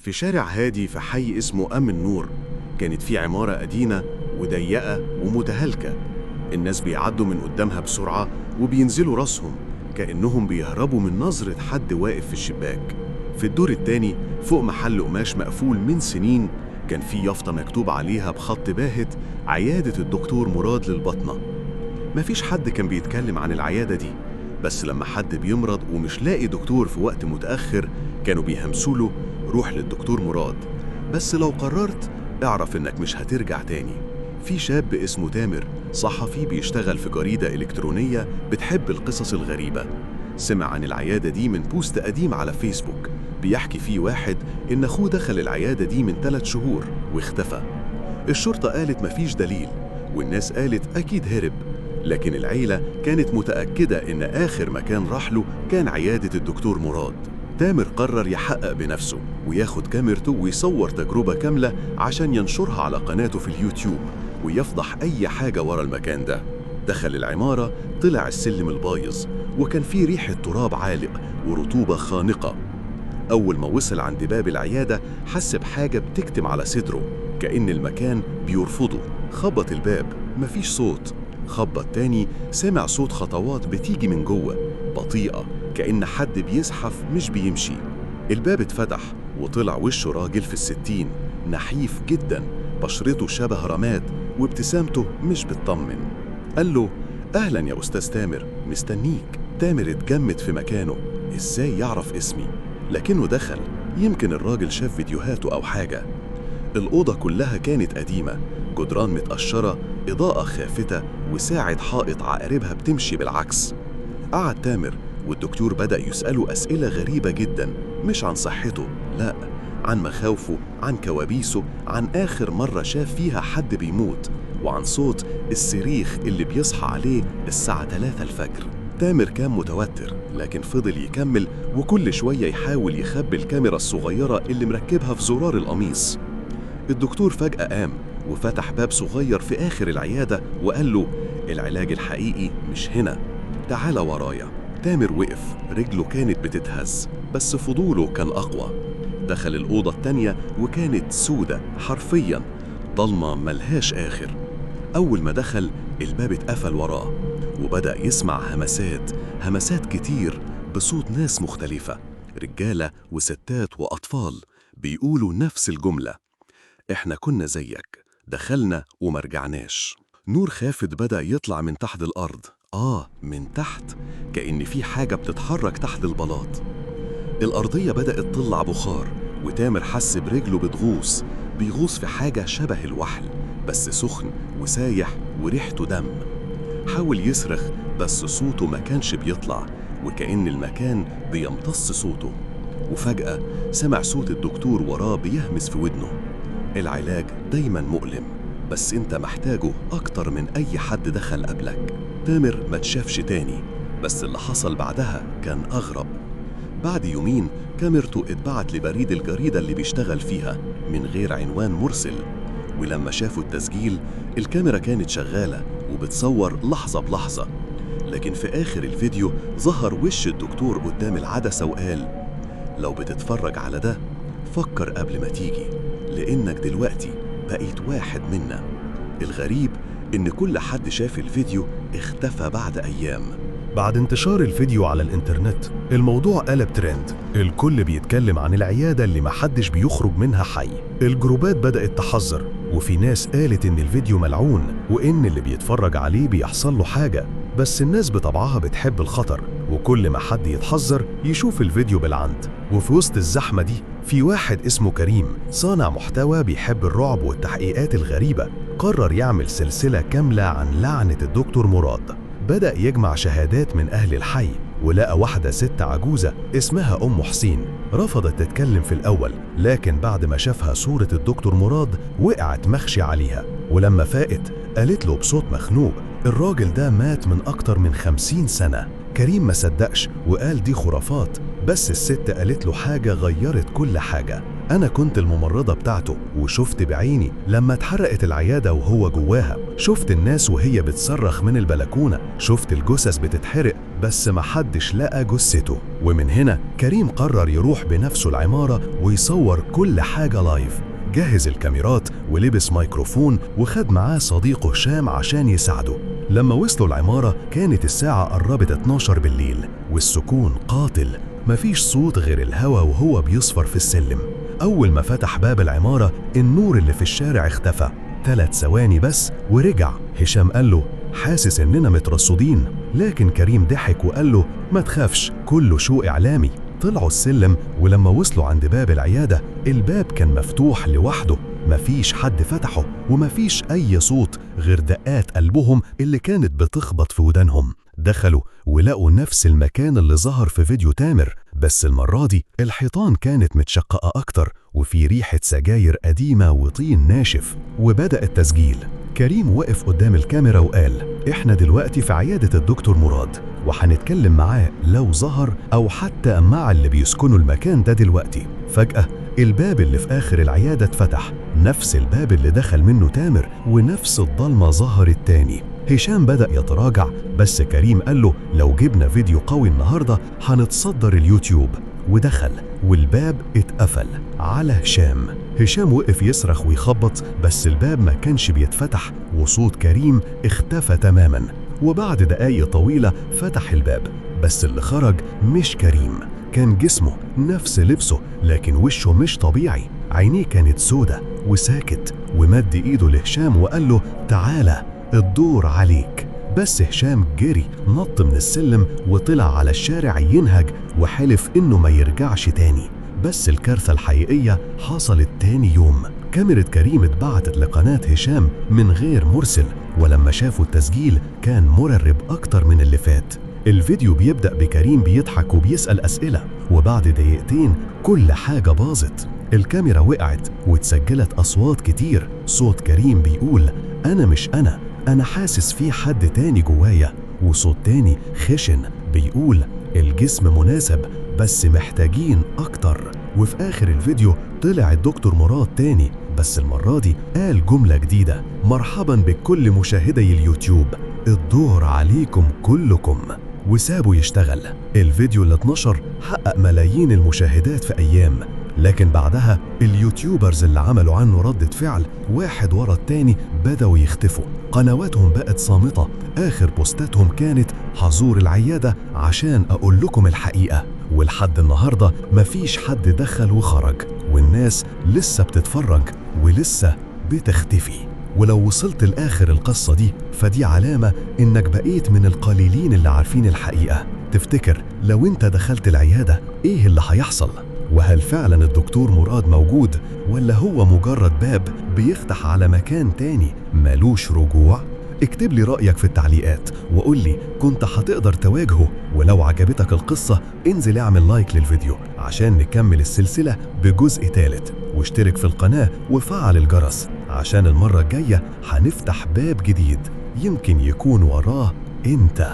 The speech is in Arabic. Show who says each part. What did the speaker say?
Speaker 1: في شارع هادي في حي اسمه أم النور. كانت في عمارة قديمة وضيقة ومتهالكة. الناس بيعدوا من قدامها بسرعة وبينزلوا راسهم كأنهم بيهربوا من نظرة حد واقف في الشباك. في الدور التاني فوق محل قماش مقفول من سنين كان في يافطة مكتوب عليها بخط باهت عيادة الدكتور مراد للبطنة. مفيش حد كان بيتكلم عن العيادة دي، بس لما حد بيمرض ومش لاقي دكتور في وقت متأخر كانوا بيهمسوله روح للدكتور مراد، بس لو قررت اعرف انك مش هترجع تاني. في شاب اسمه تامر صحفي بيشتغل في جريدة إلكترونية بتحب القصص الغريبة. سمع عن العيادة دي من بوست قديم على فيسبوك بيحكي فيه واحد إن أخوه دخل العيادة دي من 3 شهور واختفى. الشرطة قالت مفيش دليل، والناس قالت أكيد هرب، لكن العيلة كانت متأكدة إن آخر مكان راح له كان عيادة الدكتور مراد. تامر قرر يحقق بنفسه وياخد كاميرته ويصور تجربة كاملة عشان ينشرها على قناته في اليوتيوب ويفضح أي حاجة ورا المكان ده. دخل العمارة، طلع السلم البايظ وكان فيه ريحة تراب عالق ورطوبة خانقة. أول ما وصل عند باب العيادة حس بحاجة بتكتم على صدره كأن المكان بيرفضه. خبط الباب، مفيش صوت. خبط تاني، سمع صوت خطوات بتيجي من جوه بطيئة كأن حد بيزحف مش بيمشي. الباب اتفتح وطلع وشه راجل في 60، نحيف جدا، بشرته شبه رماد وابتسامته مش بتطمن. قال له أهلا يا أستاذ تامر، مستنيك. تامر اتجمد في مكانه، إزاي يعرف اسمي؟ لكنه دخل، يمكن الراجل شاف فيديوهاته أو حاجة. الأوضة كلها كانت قديمة، جدران متقشرة، إضاءة خافتة، وساعة حائط عقاربها بتمشي بالعكس. قعد تامر والدكتور بدأ يسأله أسئلة غريبة جدا، مش عن صحته، لا، عن مخاوفه، عن كوابيسه، عن آخر مرة شاف فيها حد بيموت، وعن صوت الصريخ اللي بيصحى عليه الساعة 3 الفجر. تامر كان متوتر لكن فضل يكمل، وكل شوية يحاول يخبي الكاميرا الصغيرة اللي مركبها في زرار القميص. الدكتور فجأة قام وفتح باب صغير في آخر العيادة وقال له العلاج الحقيقي مش هنا، تعال ورايا. تامر وقف، رجله كانت بتتهز بس فضوله كان أقوى. دخل الأوضة التانية وكانت سودة حرفياً، ضلمة ملهاش آخر. أول ما دخل الباب اتقفل وراه وبدأ يسمع همسات كتير بصوت ناس مختلفة، رجالة وستات وأطفال بيقولوا نفس الجملة: إحنا كنا زيك، دخلنا ومرجعناش. نور خافت بدأ يطلع من تحت الأرض، من تحت، كأن في حاجة بتتحرك تحت البلاط. الأرضية بدأت تطلع بخار وتامر حس برجله بيغوص في حاجة شبه الوحل بس سخن وسايح وريحته دم. حاول يصرخ بس صوته ما كانش بيطلع وكأن المكان بيمتص صوته. وفجأة سمع صوت الدكتور وراه بيهمس في ودنه: العلاج دايما مؤلم، بس انت محتاجه أكتر من أي حد دخل قبلك. تامر ما تشافش تاني، بس اللي حصل بعدها كان أغرب. بعد يومين كاميرته اتبعت لبريد الجريدة اللي بيشتغل فيها من غير عنوان مرسل، ولما شافوا التسجيل الكاميرا كانت شغالة وبتصور لحظة بلحظة. لكن في آخر الفيديو ظهر وش الدكتور قدام العدسة وقال: لو بتتفرج على ده فكر قبل ما تيجي، لأنك دلوقتي بقيت واحد منا. الغريب إن كل حد شاف الفيديو اختفى بعد أيام.
Speaker 2: بعد انتشار الفيديو على الإنترنت الموضوع قلب ترند، الكل بيتكلم عن العيادة اللي محدش بيخرج منها حي. الجروبات بدأت تحذر، وفي ناس قالت إن الفيديو ملعون وإن اللي بيتفرج عليه بيحصل له حاجة. بس الناس بطبعها بتحب الخطر، وكل ما حد يتحذر يشوف الفيديو بالعند. وفي وسط الزحمة دي في واحد اسمه كريم، صانع محتوى بيحب الرعب والتحقيقات الغريبة، قرر يعمل سلسلة كاملة عن لعنة الدكتور مراد. بدأ يجمع شهادات من أهل الحي، ولقى واحدة ست عجوزة اسمها أم حسين. رفضت تتكلم في الأول، لكن بعد ما شافها صورة الدكتور مراد وقعت مخشي عليها، ولما فاقت قالت له بصوت مخنوق: الراجل ده مات من أكتر من 50 سنة. كريم ما صدقش وقال دي خرافات، بس الست قالت له حاجة غيرت كل حاجة. أنا كنت الممرضة بتاعته وشفت بعيني لما اتحرقت العيادة وهو جواها، شفت الناس وهي بتصرخ من البلكونة، شفت الجثث بتتحرق بس محدش لقى جثته. ومن هنا كريم قرر يروح بنفسه العمارة ويصور كل حاجة لايف. جهز الكاميرات ولبس ميكروفون وخد معاه صديقه هشام عشان يساعده. لما وصلوا العمارة كانت الساعة قربت 12 بالليل والسكون قاتل، مفيش صوت غير الهوا وهو بيصفر في السلم. أول ما فتح باب العمارة النور اللي في الشارع اختفى 3 ثواني بس ورجع. هشام قال له حاسس إننا مترصدين، لكن كريم ضحك وقال له ما تخافش كله شو إعلامي. طلعوا السلم ولما وصلوا عند باب العيادة الباب كان مفتوح لوحده، مفيش حد فتحه ومفيش أي صوت غير دقات قلبهم اللي كانت بتخبط في ودانهم. دخلوا ولقوا نفس المكان اللي ظهر في فيديو تامر، بس المرة دي الحيطان كانت متشققة أكتر وفي ريحة سجاير قديمة وطين ناشف. وبدأ التسجيل. كريم وقف قدام الكاميرا وقال إحنا دلوقتي في عيادة الدكتور مراد وهنتكلم معاه لو ظهر أو حتى مع اللي بيسكنوا المكان ده دلوقتي. فجأة الباب اللي في آخر العيادة اتفتح، نفس الباب اللي دخل منه تامر ونفس الضلمة ظهرت تاني. هشام بدأ يتراجع بس كريم قال له لو جبنا فيديو قوي النهاردة هنتصدر اليوتيوب. ودخل والباب اتقفل على هشام. هشام وقف يصرخ ويخبط بس الباب ما كانش بيتفتح وصوت كريم اختفى تماما. وبعد دقايق طويلة فتح الباب بس اللي خرج مش كريم، كان جسمه نفس لبسه لكن وشه مش طبيعي. عينيه كانت سودة وساكت ومد ايده لهشام وقال له تعالى الدور عليك. بس هشام جري نط من السلم وطلع على الشارع ينهج وحلف انه ما يرجعش تاني. بس الكارثة الحقيقية حصلت تاني يوم. كاميرا كريم اتبعتت لقناة هشام من غير مرسل، ولما شافوا التسجيل كان مرعب أكتر من اللي فات. الفيديو بيبدأ بكريم بيضحك وبيسأل أسئلة وبعد دقيقتين كل حاجة باظت. الكاميرا وقعت واتسجلت أصوات كتير. صوت كريم بيقول أنا مش أنا حاسس في حد تاني جوايا، وصوت تاني خشن بيقول الجسم مناسب بس محتاجين أكتر. وفي آخر الفيديو طلع الدكتور مراد تاني بس المرة دي قال جملة جديدة مرحبا بكل مشاهدي اليوتيوب الدور عليكم كلكم، وسابه يشتغل. الفيديو اللي اتنشر حقق ملايين المشاهدات في أيام، لكن بعدها اليوتيوبرز اللي عملوا عنه ردة فعل واحد ورا التاني بدأوا يختفوا. قنواتهم بقت صامتة، آخر بوستاتهم كانت حضور العيادة عشان أقول لكم الحقيقة. ولحد النهاردة مفيش حد دخل وخرج والناس لسه بتتفرج ولسه بتختفي. ولو وصلت لآخر القصة دي فدي علامة إنك بقيت من القليلين اللي عارفين الحقيقة. تفتكر لو انت دخلت العيادة ايه اللي هيحصل؟ وهل فعلا الدكتور مراد موجود ولا هو مجرد باب بيفتح على مكان تاني ملوش رجوع؟ اكتب لي رأيك في التعليقات وقول لي كنت هتقدر تواجهه. ولو عجبتك القصة انزل اعمل لايك للفيديو عشان نكمل السلسلة بجزء ثالث، واشترك في القناة وفعل الجرس عشان المرة الجاية هنفتح باب جديد يمكن يكون وراه انت.